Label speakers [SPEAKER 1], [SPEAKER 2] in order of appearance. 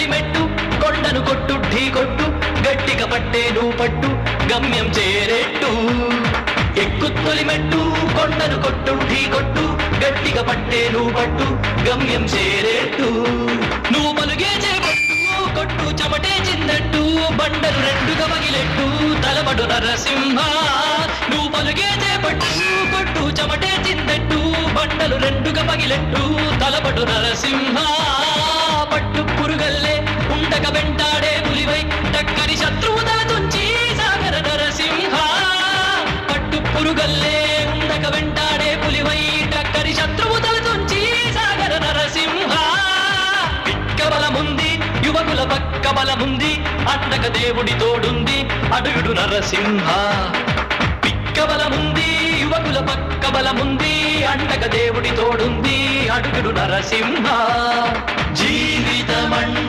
[SPEAKER 1] మెట్టు కొండను కొట్టు ఢీ కొట్టు గట్టిగా పట్టేను పట్టు గమ్యం చేరేట్టు ఎక్కు మెట్టు కొండను కొట్టు ఢీ కొట్టు గట్టిగా పట్టేను పట్టు గమ్యం చేరేట్టు నువ్వు పలుగే చేపట్టు కొట్టు చెమటే చిందట్టు బండలు రెండుగా పగిలెట్టు తలబడు నరసింహ నువ్వు పలుగే చేపట్టు కొట్టు చెమటే చిందట్టు బండలు రెండుగా పగిలెట్టు తలబడు నరసింహ పట్టు పురుగల్లే ఉండక వెంటాడే పులివై టక్కని శత్రువు తుంచి సాగర నరసింహ పట్టు పురుగల్లే ఉండక వెంటాడే పులివై టక్కని శత్రువు తుంచి సాగర నరసింహ పిక్క బలముంది యువకుల పక్క బలముంది అండక దేవుడి తోడుంది అడుగుడు నరసింహ పిక్క బలముంది యువకుల పక్క బలముంది అండక దేవుడి తోడుంది అడుగుడు నరసింహ జీవితమంటే